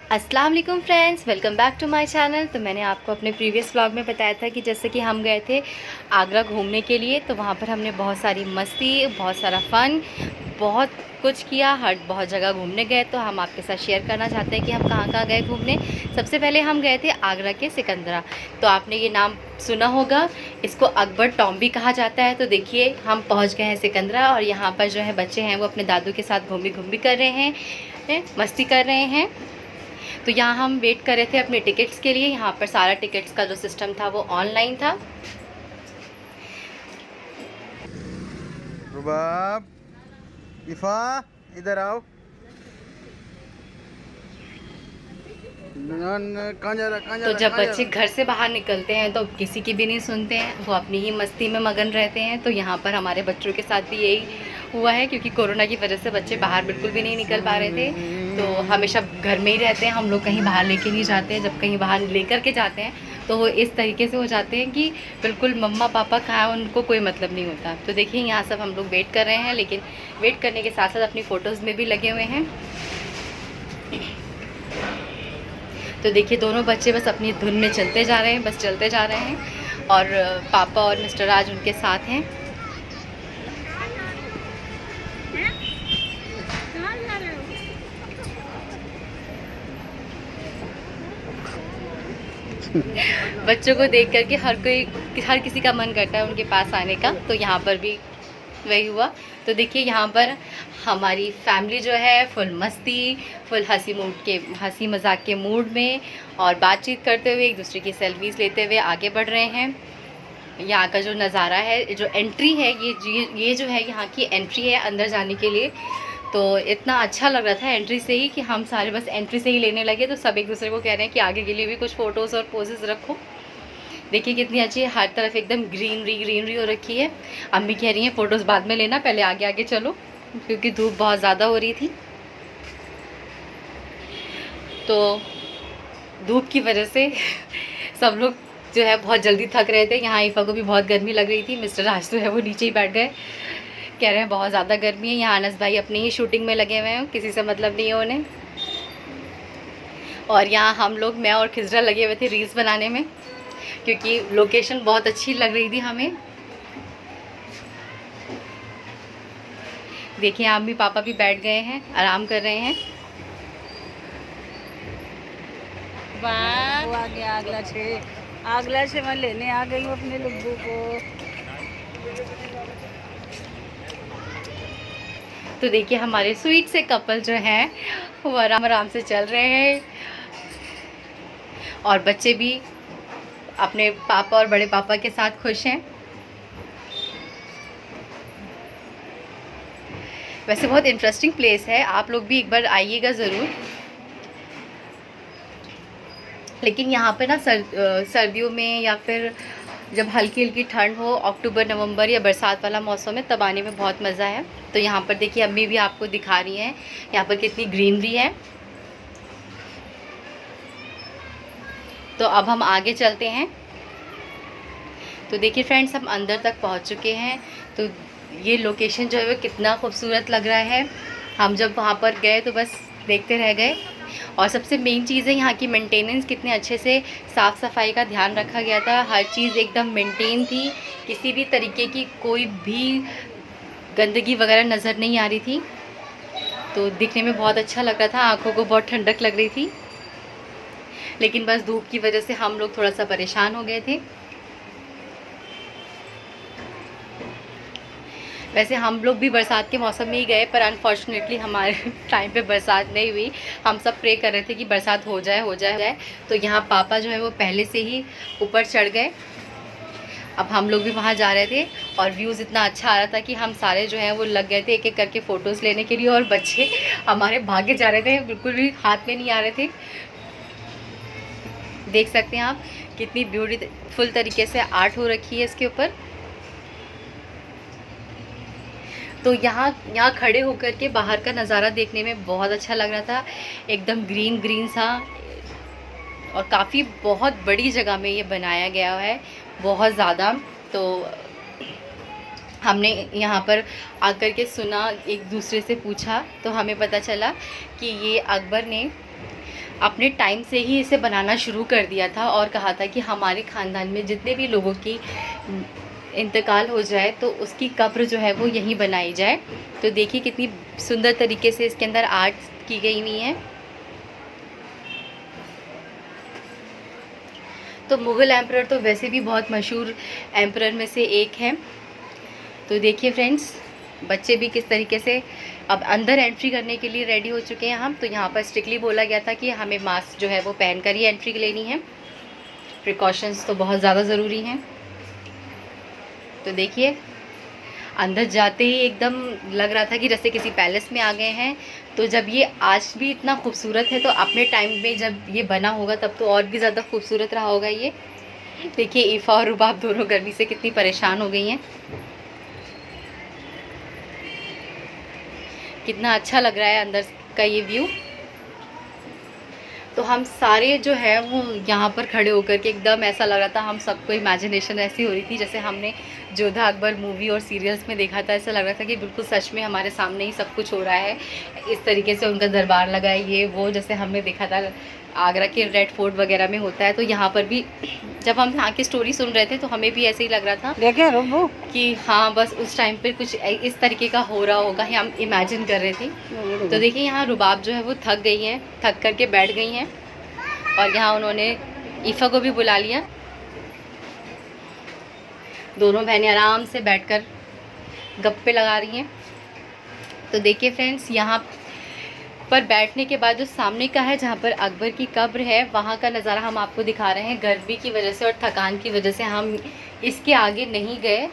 अस्सलाम वालेकुम friends, welcome back to my channel. तो मैंने आपको अपने प्रीवियस व्लॉग में बताया था कि जैसे कि हम गए थे आगरा घूमने के लिए, तो वहाँ पर हमने बहुत सारी मस्ती, बहुत सारा फ़न, बहुत कुछ किया, बहुत जगह घूमने गए। तो हम आपके साथ शेयर करना चाहते हैं कि हम कहाँ कहाँ गए घूमने। सबसे पहले हम गए थे आगरा के सिकंदरा। तो आपने ये नाम सुना होगा, इसको अकबर टॉम भी कहा जाता है। तो देखिए हम पहुँच गए हैं सिकंदरा, और यहाँ पर जो है बच्चे हैं वो अपने दादू के साथ घूम भी कर रहे हैं, मस्ती कर रहे हैं। तो यहाँ हम वेट कर रहे थे अपने टिकट्स के लिए। यहाँ पर सारा टिकट्स का जो सिस्टम था वो ऑनलाइन था। रुबाब, इफ़ा, इधर आओ। कहाँ जा रहा, कहाँ जा तो रहा, जब कहाँ जा बच्चे रहा? घर से बाहर निकलते हैं तो किसी की भी नहीं सुनते हैं, वो अपनी ही मस्ती में मगन रहते हैं। तो यहाँ पर हमारे बच्चों के साथ भी यही हुआ है, क्योंकि कोरोना की वजह से बच्चे बाहर बिल्कुल भी नहीं निकल पा रहे थे। तो हमेशा घर में ही रहते हैं, हम लोग कहीं बाहर लेके नहीं जाते हैं। जब कहीं बाहर लेकर के जाते हैं तो वो इस तरीके से हो जाते हैं कि बिल्कुल मम्मा पापा कहाँ, उनको कोई मतलब नहीं होता। तो देखिए यहाँ सब हम लोग वेट कर रहे हैं, लेकिन वेट करने के साथ साथ अपनी फ़ोटोज़ में भी लगे हुए हैं। तो देखिए दोनों बच्चे बस अपनी धुन में चलते जा रहे हैं, बस चलते जा रहे हैं, और पापा और मिस्टर राज उनके साथ हैं। बच्चों को देख करके हर किसी का मन करता है उनके पास आने का। तो यहाँ पर भी वही हुआ। तो देखिए यहाँ पर हमारी फैमिली जो है फुल मस्ती, फुल हंसी मजाक के मूड में, और बातचीत करते हुए एक दूसरे की सेल्फीज़ लेते हुए आगे बढ़ रहे हैं। यहाँ का जो नज़ारा है, जो एंट्री है, ये जो है यहाँ की एंट्री है अंदर जाने के लिए। तो इतना अच्छा लग रहा था एंट्री से ही कि हम सारे बस एंट्री से ही लेने लगे। तो सब एक दूसरे को कह रहे हैं कि आगे के लिए भी कुछ फ़ोटोज़ और पोजेज़ रखो। देखिए कितनी अच्छी है, हर तरफ एकदम ग्रीनरी हो रखी है। अम्मी कह रही हैं फ़ोटोज़ बाद में लेना, पहले आगे आगे चलो, क्योंकि धूप बहुत ज़्यादा हो रही थी। तो धूप की वजह से सब लोग जो है बहुत जल्दी थक रहे थे। यहाँ ईफ़ा को भी बहुत गर्मी लग रही थी। मिस्टर राज तो है वो नीचे ही बैठ गए, कह रहे हैं बहुत ज़्यादा गर्मी है। यहाँ अनस भाई अपनी ही शूटिंग में लगे हुए हैं, किसी से मतलब नहीं है उन्हें। और यहाँ हम लोग, मैं और खिजरा, लगे हुए थे रील्स बनाने में, क्योंकि लोकेशन बहुत अच्छी लग रही थी हमें। देखिए अम्मी पापा भी बैठ गए हैं, आराम कर रहे हैं। वो आ गया आगला से मैं लेने आ गई हूँ अपने लुब्बू को। तो देखिए हमारे स्वीट से कपल जो हैं वो आराम आराम से चल रहे हैं, और बच्चे भी अपने पापा और बड़े पापा के साथ खुश हैं। वैसे बहुत इंटरेस्टिंग प्लेस है, आप लोग भी एक बार आइएगा ज़रूर। लेकिन यहाँ पे ना सर्दियों में, या फिर जब हल्की हल्की ठंड हो, अक्टूबर नवंबर या बरसात वाला मौसम है, तब आने में बहुत मज़ा है। तो यहाँ पर देखिए अम्मी भी आपको दिखा रही हैं यहाँ पर कितनी ग्रीनरी है। तो अब हम आगे चलते हैं। तो देखिए फ्रेंड्स, हम अंदर तक पहुँच चुके हैं। तो ये लोकेशन जो है वो कितना खूबसूरत लग रहा है। हम जब वहाँ पर गए तो बस देखते रह गए। और सबसे मेन चीज़ है यहाँ की मेंटेनेंस, कितने अच्छे से साफ़ सफाई का ध्यान रखा गया था। हर चीज़ एकदम मेंटेन थी, किसी भी तरीके की कोई भी गंदगी वगैरह नज़र नहीं आ रही थी। तो दिखने में बहुत अच्छा लग रहा था, आँखों को बहुत ठंडक लग रही थी। लेकिन बस धूप की वजह से हम लोग थोड़ा सा परेशान हो गए थे। वैसे हम लोग भी बरसात के मौसम में ही गए, पर अनफॉर्चुनेटली हमारे टाइम पे बरसात नहीं हुई। हम सब प्रे कर रहे थे कि बरसात हो जाए। तो यहाँ पापा जो है वो पहले से ही ऊपर चढ़ गए। अब हम लोग भी वहाँ जा रहे थे, और व्यूज़ इतना अच्छा आ रहा था कि हम सारे जो हैं वो लग गए थे एक एक करके फ़ोटोज़ लेने के लिए। और बच्चे हमारे भागे जा रहे थे, बिल्कुल भी हाथ में नहीं आ रहे थे। देख सकते हैं आप कितनी ब्यूटीफुल तरीके से आर्ट हो रखी है इसके ऊपर। तो यहाँ खड़े होकर के बाहर का नज़ारा देखने में बहुत अच्छा लग रहा था, एकदम ग्रीन सा। और काफ़ी बहुत बड़ी जगह में ये बनाया गया है, बहुत ज़्यादा। तो हमने यहाँ पर आकर के सुना, एक दूसरे से पूछा, तो हमें पता चला कि ये अकबर ने अपने टाइम से ही इसे बनाना शुरू कर दिया था और कहा था कि हमारे ख़ानदान में जितने भी लोगों की इंतकाल हो जाए तो उसकी कब्र जो है वो यहीं बनाई जाए। तो देखिए कितनी सुंदर तरीके से इसके अंदर आर्ट की गई हुई है। तो मुग़ल एम्परर तो वैसे भी बहुत मशहूर एम्परर में से एक है। तो देखिए फ्रेंड्स, बच्चे भी किस तरीके से अब अंदर एंट्री करने के लिए रेडी हो चुके हैं हम। तो यहाँ पर स्ट्रिक्टली बोला गया था कि हमें मास्क जो है वो पहन कर ही एंट्री लेनी है। प्रिकॉशंस तो बहुत ज़्यादा ज़रूरी हैं। तो देखिए अंदर जाते ही एकदम लग रहा था कि जैसे किसी पैलेस में आ गए हैं। तो जब ये आज भी इतना खूबसूरत है तो अपने टाइम में जब ये बना होगा तब तो और भी ज़्यादा खूबसूरत रहा होगा ये। देखिए ईफ़ा और रुबाब दोनों गर्मी से कितनी परेशान हो गई हैं। कितना अच्छा लग रहा है अंदर का ये व्यू। तो हम सारे जो है वो यहाँ पर खड़े होकर के एकदम ऐसा लग रहा था, हम सबको इमेजिनेशन ऐसी हो रही थी जैसे हमने जोधा अकबर मूवी और सीरियल्स में देखा था। ऐसा लग रहा था कि बिल्कुल सच में हमारे सामने ही सब कुछ हो रहा है। इस तरीके से उनका दरबार लगा है, ये वो, जैसे हमने देखा था आगरा के रेड फोर्ट वगैरह में होता है। तो यहाँ पर भी जब हम यहाँ की स्टोरी सुन रहे थे तो हमें भी ऐसे ही लग रहा था देखे रुबू कि हाँ बस उस टाइम पर कुछ इस तरीके का हो रहा होगा, हम इमेजिन कर रहे थे। तो देखिए यहाँ रुबाब जो है वो थक गई हैं, थक करके बैठ गई हैं और यहाँ उन्होंने ईफ़ा को भी बुला लिया। दोनों बहनें आराम से बैठकर गप्पे लगा रही हैं। तो देखिए फ्रेंड्स, यहाँ पर बैठने के बाद जो सामने का है जहाँ पर अकबर की कब्र है वहाँ का नज़ारा हम आपको दिखा रहे हैं। गर्मी की वजह से और थकान की वजह से हम इसके आगे नहीं गए।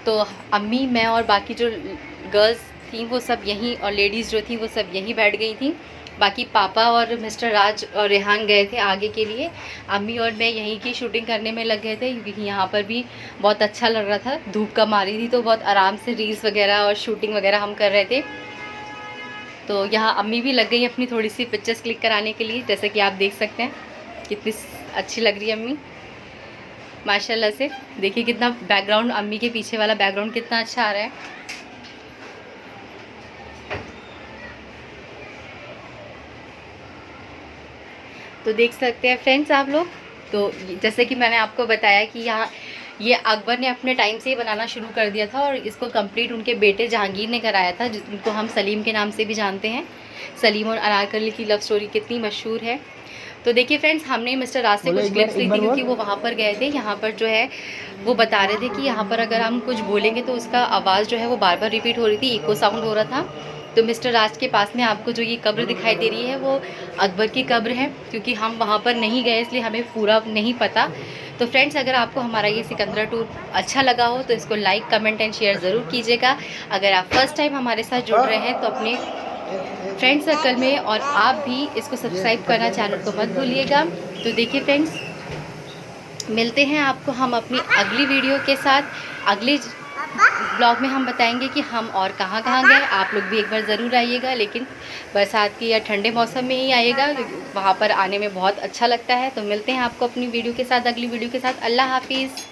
तो अम्मी, मैं और बाकी जो गर्ल्स थी वो सब यहीं, और लेडीज़ जो थी वो सब यहीं बैठ गई थी। बाकी पापा और मिस्टर राज और रेहान गए थे आगे के लिए। अम्मी और मैं यहीं की शूटिंग करने में लग गए थे क्योंकि यहाँ पर भी बहुत अच्छा लग रहा था। धूप कम आ रही थी तो बहुत आराम से रील्स वगैरह और शूटिंग वगैरह हम कर रहे थे। तो यहाँ अम्मी भी लग गई अपनी थोड़ी सी पिक्चर्स क्लिक कराने के लिए। जैसे कि आप देख सकते हैं कितनी अच्छी लग रही है अम्मी माशाल्लाह से। देखिए कितना बैकग्राउंड, अम्मी के पीछे वाला बैकग्राउंड कितना अच्छा आ रहा है। तो देख सकते हैं फ्रेंड्स आप लोग। तो जैसे कि मैंने आपको बताया कि यहाँ ये अकबर ने अपने टाइम से ही बनाना शुरू कर दिया था और इसको कंप्लीट उनके बेटे जहांगीर ने कराया था, जिनको हम सलीम के नाम से भी जानते हैं। सलीम और अनारकली की लव स्टोरी कितनी मशहूर है। तो देखिए फ्रेंड्स, हमने मिस्टर राज से कुछ क्लिप्स ली थी क्योंकि वो वहाँ पर गए थे। यहाँ पर जो है वो बता रहे थे कि यहाँ पर अगर हम कुछ बोलेंगे तो उसका आवाज़ जो है वो बार बार रिपीट हो रही थी, इको साउंड हो रहा था। तो मिस्टर राज के पास में आपको जो ये कब्र दिखाई दे रही है वो अकबर की कब्र है। क्योंकि हम वहाँ पर नहीं गए इसलिए हमें पूरा नहीं पता। तो फ्रेंड्स, अगर आपको हमारा ये सिकंदरा टूर अच्छा लगा हो तो इसको लाइक, कमेंट एंड शेयर ज़रूर कीजिएगा। अगर आप फर्स्ट टाइम हमारे साथ जुड़ रहे हैं तो अपने फ्रेंड सर्कल में और आप भी इसको सब्सक्राइब करना चैनल को मत भूलिएगा। तो देखिए फ्रेंड्स, मिलते हैं आपको हम अपनी अगली वीडियो के साथ। अगले ब्लॉग में हम बताएंगे कि हम और कहाँ कहाँ गए। आप लोग भी एक बार ज़रूर आइएगा, लेकिन बरसात की या ठंडे मौसम में ही आइएगा, वहाँ पर आने में बहुत अच्छा लगता है। तो मिलते हैं आपको अपनी वीडियो के साथ, अगली वीडियो के साथ। अल्लाह हाफिज़।